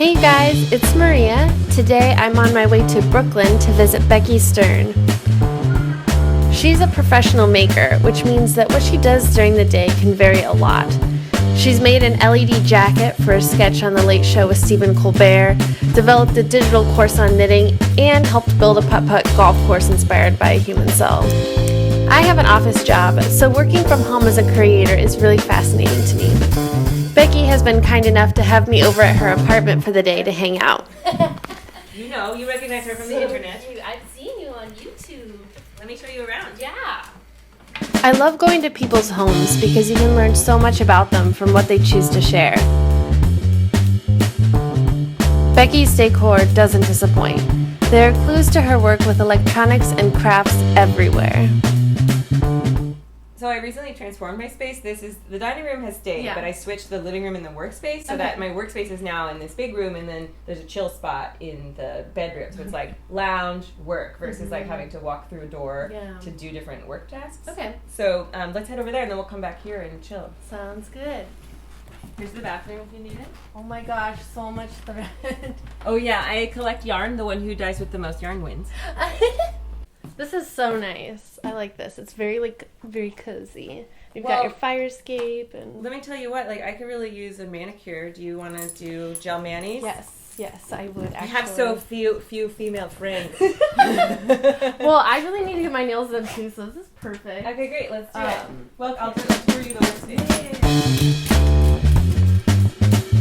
Hey guys, it's Maria. Today I'm on my way to Brooklyn to visit Becky Stern. She's a professional maker, which means that what she does during the day can vary a lot. She's made an LED jacket for a sketch on The Late Show with Stephen Colbert, developed a digital course on knitting, and helped build a putt-putt golf course inspired by a human cell. I have an office job, so working from home as a creator is really fascinating to me. Becky has been kind enough to have me over at her apartment for the day to hang out. You recognize her from the internet. I've seen you on YouTube. Let me show you around. Yeah. I love going to people's homes because you can learn so much about them from what they choose to share. Becky's decor doesn't disappoint. There are clues to her work with electronics and crafts everywhere. So I recently transformed my space. The dining room has stayed, but I switched the living room and the workspace so that my workspace is now in this big room, and then there's a chill spot in the bedroom. So it's like lounge, work versus like having to walk through a door to do different work tasks. Okay. So let's head over there and then we'll come back here and chill. Sounds good. Here's the bathroom if you need it. Oh my gosh, so much thread. Oh yeah, I collect yarn. The one who dies with the most yarn wins. This is so nice. I like this. It's very cozy. You've got your fire escape and... Let me tell you what, I could really use a manicure. Do you want to do gel manis? Yes, I would actually. I have so few female friends. Well, I really need to get my nails done too, so this is perfect. Okay, great. Let's do it. Well, I'll tour you the workspace.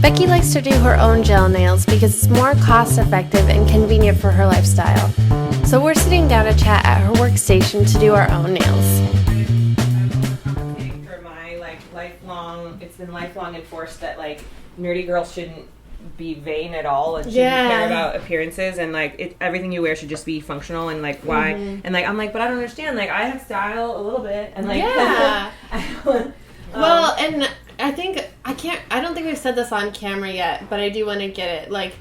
Becky likes to do her own gel nails because it's more cost-effective and convenient for her lifestyle. So we're sitting down to chat at her workstation to do our own nails. I'm overcompensating for my it's been lifelong enforced that nerdy girls shouldn't be vain at all and shouldn't care about appearances, and everything you wear should just be functional, and why and I'm but I don't understand, I have style a little bit, and well, and I don't think we've said this on camera yet, but I do want to get it.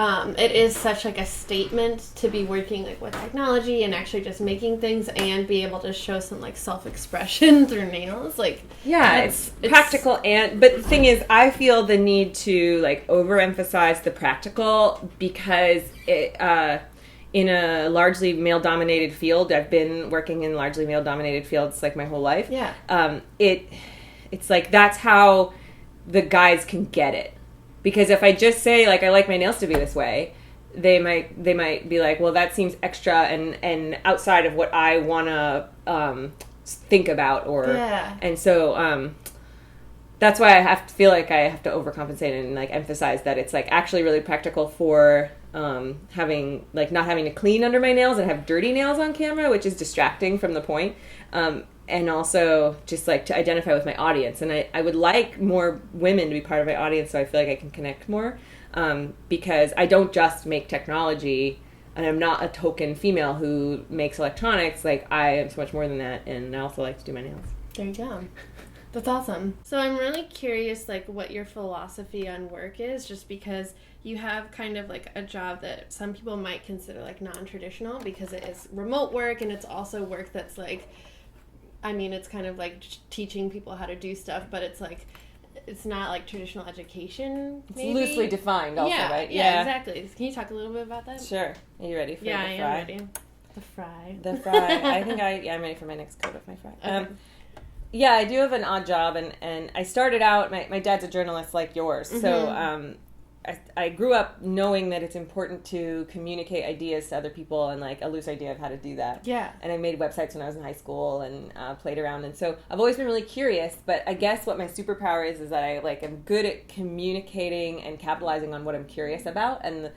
It is such a statement to be working with technology and actually just making things and be able to show some self-expression through nails. It's practical, but the thing is, I feel the need to overemphasize the practical because it in a largely male-dominated field. I've been working in largely male-dominated fields my whole life. Yeah. It's that's how the guys can get it. Because if I just say I like my nails to be this way, they might be well, that seems extra and outside of what I want to think about and so that's why I have to feel I have to overcompensate and emphasize that it's actually really practical for having not having to clean under my nails and have dirty nails on camera, which is distracting from the point. And also just to identify with my audience. And I would like more women to be part of my audience so I feel I can connect more. Because I don't just make technology, and I'm not a token female who makes electronics. I am so much more than that, and I also like to do my nails. There you go. That's awesome. So I'm really curious what your philosophy on work is, just because you have kind of a job that some people might consider non-traditional because it is remote work, and it's also work that's it's kind of teaching people how to do stuff, but it's it's not traditional education. It's loosely defined also, right? Yeah, exactly. Can you talk a little bit about that? Sure. Are you ready for the fry? Yeah, I am ready. The fry. The fry. I think I'm ready for my next coat of my fry. Okay. Yeah, I do have an odd job, and I started out, my dad's a journalist like yours, so I grew up knowing that it's important to communicate ideas to other people and a loose idea of how to do that. Yeah. And I made websites when I was in high school and played around, and so I've always been really curious, but I guess what my superpower is that I am good at communicating and capitalizing on what I'm curious about, and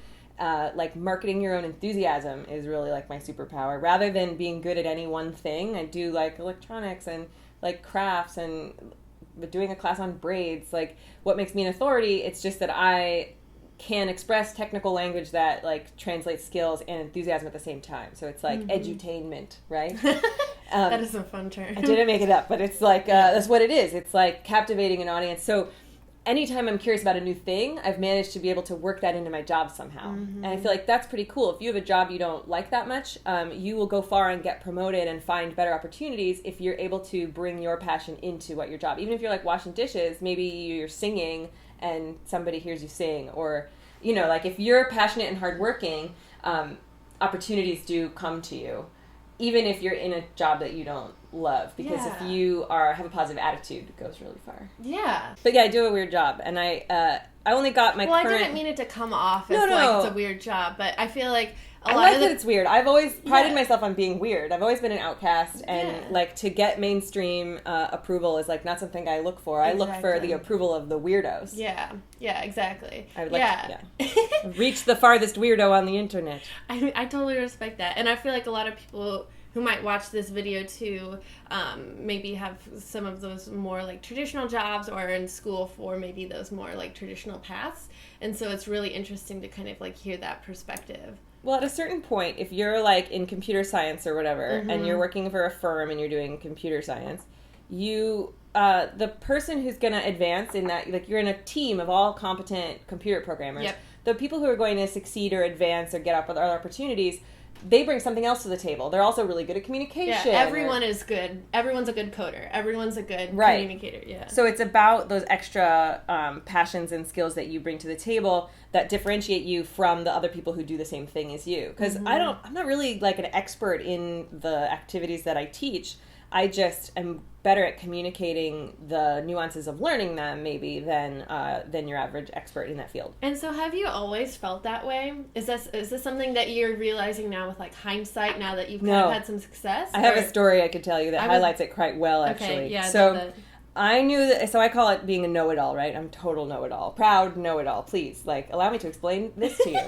marketing your own enthusiasm is really my superpower. Rather than being good at any one thing, I do electronics and crafts and doing a class on braids. What makes me an authority, it's just that I can express technical language that translates skills and enthusiasm at the same time. So it's edutainment, right? That is a fun term. I didn't make it up, but it's that's what it is. It's captivating an audience. So anytime I'm curious about a new thing, I've managed to be able to work that into my job somehow. And I feel that's pretty cool. If you have a job you don't like that much, you will go far and get promoted and find better opportunities if you're able to bring your passion into what your job. Even if you're washing dishes, maybe you're singing and somebody hears you sing, or you know, like if you're passionate and hardworking, opportunities do come to you, even if you're in a job that you don't love, because if you have a positive attitude, it goes really far. Yeah. But yeah, I do a weird job, and I only got my current... I didn't mean it to come off as like it's a weird job, but I feel like I like that it's weird. I've always prided myself on being weird. I've always been an outcast, and like to get mainstream approval is like not something I look for. I look for the approval of the weirdos. Yeah, exactly. I would like to reach the farthest weirdo on the internet. I totally respect that, and I feel like a lot of people who might watch this video too maybe have some of those more like traditional jobs or in school for maybe those more like traditional paths, and so it's really interesting to kind of like hear that perspective. Well, at a certain point, if you're like in computer science or whatever, and you're working for a firm and you're doing computer science, you the person who's going to advance in that, like you're in a team of all competent computer programmers. Yep. The people who are going to succeed or advance or get up with other opportunities, they bring something else to the table. They're also really good at communication. Yeah, everyone is good. Everyone's a good coder. Everyone's a good communicator. Yeah. So it's about those extra passions and skills that you bring to the table that differentiate you from the other people who do the same thing as you. Because I'm not really like an expert in the activities that I teach. I just am better at communicating the nuances of learning them, maybe, than your average expert in that field. And so, have you always felt that way? Is this something that you're realizing now with like hindsight? Now that you've kind of had some success, I have a story I could tell you that highlights it quite well. Actually, okay, yeah. So I knew that. So I call it being a know-it-all, right? I'm total know-it-all, proud know-it-all. Please, like, allow me to explain this to you.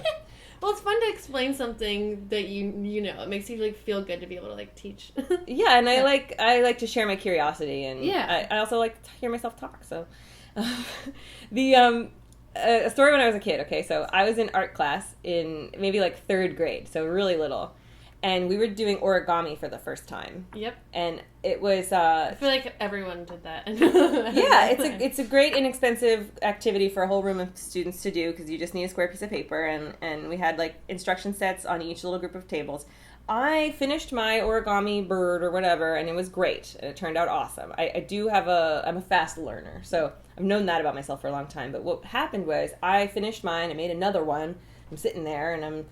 Well, it's fun to explain something that you know. It makes you like feel good to be able to like teach. Yeah, and I like to share my curiosity, and I also like to hear myself talk. So, a story when I was a kid. Okay, so I was in art class in maybe like 3rd grade, so really little, and we were doing origami for the first time. Yep. And it was. I feel like everyone did that. Yeah, it's a great inexpensive activity for a whole room of students to do because you just need a square piece of paper, and we had like instruction sets on each little group of tables. I finished my origami bird or whatever, and it was great. And it turned out awesome. I'm a fast learner, so I've known that about myself for a long time. But what happened was I finished mine, I made another one. I'm sitting there, and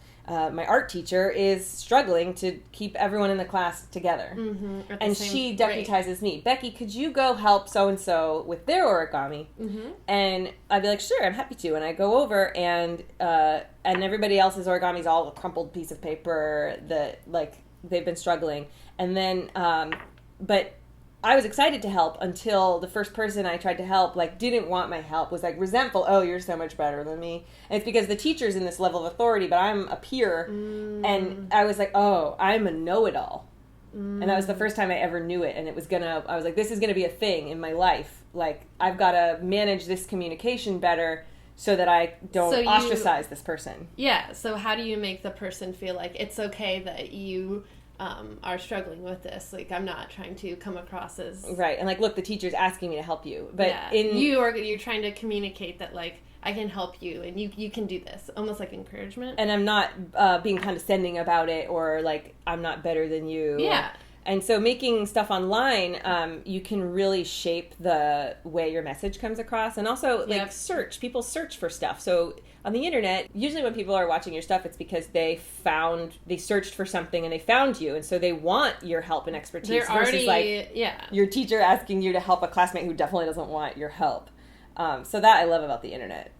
my art teacher is struggling to keep everyone in the class together. Mm-hmm. And she deputizes me. Becky, could you go help so-and-so with their origami? Mm-hmm. And I'd be like, sure, I'm happy to. And I go over, and everybody else's origami is all a crumpled piece of paper that, like, they've been struggling. And then, but I was excited to help until the first person I tried to help, like, didn't want my help, was, like, resentful. Oh, you're so much better than me. And it's because the teacher's in this level of authority, but I'm a peer. And I was like, oh, I'm a know-it-all. And that was the first time I ever knew it. And I was like, this is going to be a thing in my life. Like, I've got to manage this communication better so that I don't ostracize this person. Yeah, so how do you make the person feel like it's okay that you are struggling with this? Like, I'm not trying to come across as right, and like, look, the teacher's asking me to help you, but you're trying to communicate that, like, I can help you and you can do this, almost like encouragement. And I'm not being condescending about it, or like I'm not better than you. Yeah. And so making stuff online, you can really shape the way your message comes across. And also, like, people search for stuff. So on the internet, usually when people are watching your stuff, it's because they searched for something and they found you. And so they want your help and expertise. They're versus already, your teacher asking you to help a classmate who definitely doesn't want your help. So that I love about the internet.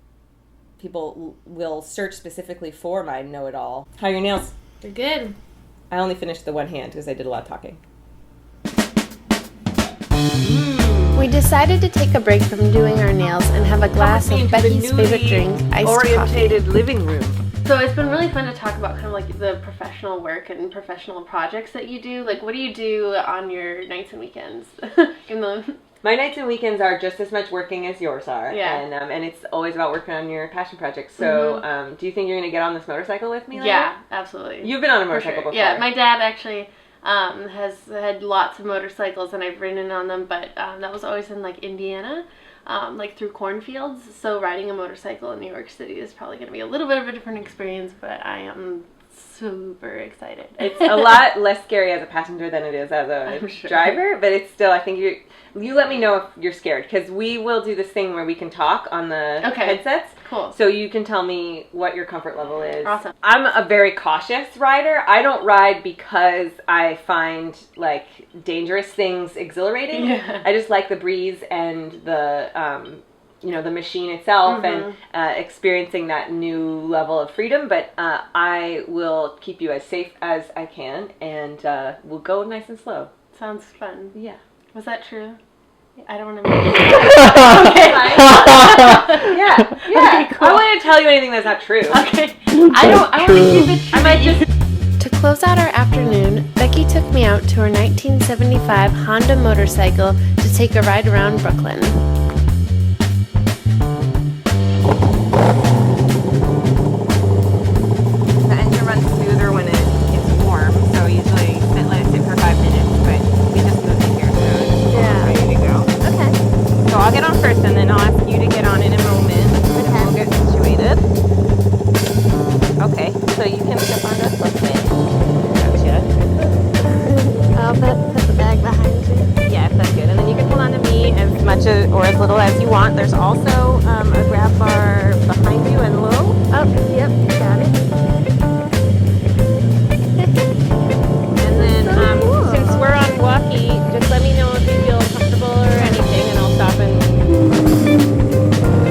People will search specifically for my know-it-all. How are your nails? They're good. I only finished the one hand because I did a lot of talking. We decided to take a break from doing our nails and have a glass of Becky's favorite drink, iced orientated coffee. Living room. So it's been really fun to talk about kind of like the professional work and professional projects that you do. Like, what do you do on your nights and weekends? My nights and weekends are just as much working as yours are. Yeah. And it's always about working on your passion projects. So do you think you're going to get on this motorcycle with me later? Yeah, absolutely. You've been on a motorcycle before. Yeah, my dad actually has had lots of motorcycles, and I've ridden on them, but that was always in, like, Indiana, like through cornfields. So riding a motorcycle in New York City is probably going to be a little bit of a different experience, but I am super excited. It's a lot less scary as a passenger than it is as a driver, but it's still, I think you let me know if you're scared, because we will do this thing where we can talk on the headsets. Cool. So you can tell me what your comfort level is. Awesome. I'm a very cautious rider. I don't ride because I find like dangerous things exhilarating. Yeah. I just like the breeze and the the machine itself and experiencing that new level of freedom. But I will keep you as safe as I can, and we'll go nice and slow. Sounds fun. Yeah. Was that true? I don't want to make it. Yeah. Okay, cool. I don't want to tell you anything that's not true. Okay. I want to keep it true. I might just... To close out our afternoon, Becky took me out to her 1975 Honda motorcycle to take a ride around Brooklyn. The engine runs smoother when it gets warm, so usually let it sit for 5 minutes, but we just moved in here, so it's ready to go. Okay. So I'll get on first, and then I'll ask you to get on in a moment, and then we'll get situated. Okay, so you can step on this one thing. Gotcha. I'll put the bag behind you. Yeah, that's good. And then you can hold on to me as much or as little as you want. There's also a grab bar behind you and low. Oh, yep, got it. And then cool. since we're on walkie, just let me know if you feel comfortable or anything, and I'll stop and...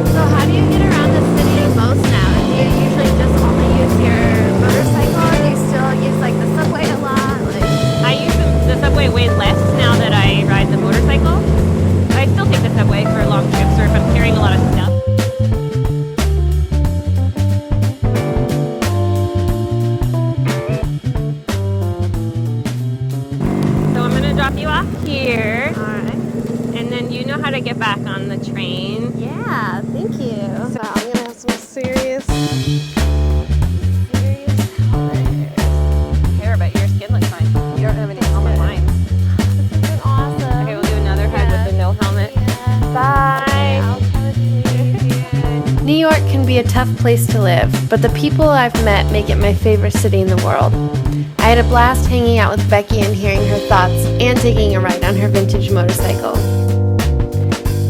So how do you get around the city the most now? Do you usually just only use your motorcycle, or do you still use like the subway a lot? I use the subway way less now that I ride the motorcycle. But I still take the subway for long trips or if I'm carrying a lot of stuff. So I'm going to drop you off here. Alright. And then you know how to get back on the train. Yeah, thank you. So I'm gonna have some serious Hair, but your skin looks fine. You don't have any helmet lines. awesome. Okay, we'll do another hug with the no helmet. Bye. New York can be a tough place to live, but the people I've met make it my favorite city in the world. I had a blast hanging out with Becky and hearing her thoughts and taking a ride on her vintage motorcycle.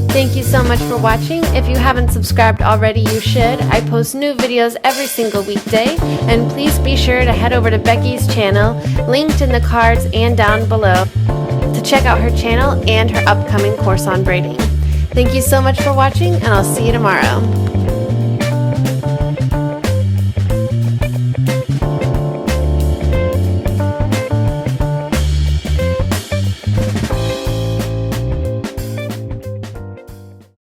Thank you so much for watching. If you haven't subscribed already, you should. I post new videos every single weekday, and please be sure to head over to Becky's channel, linked in the cards and down below, to check out her channel and her upcoming course on braiding. Thank you so much for watching, and I'll see you tomorrow.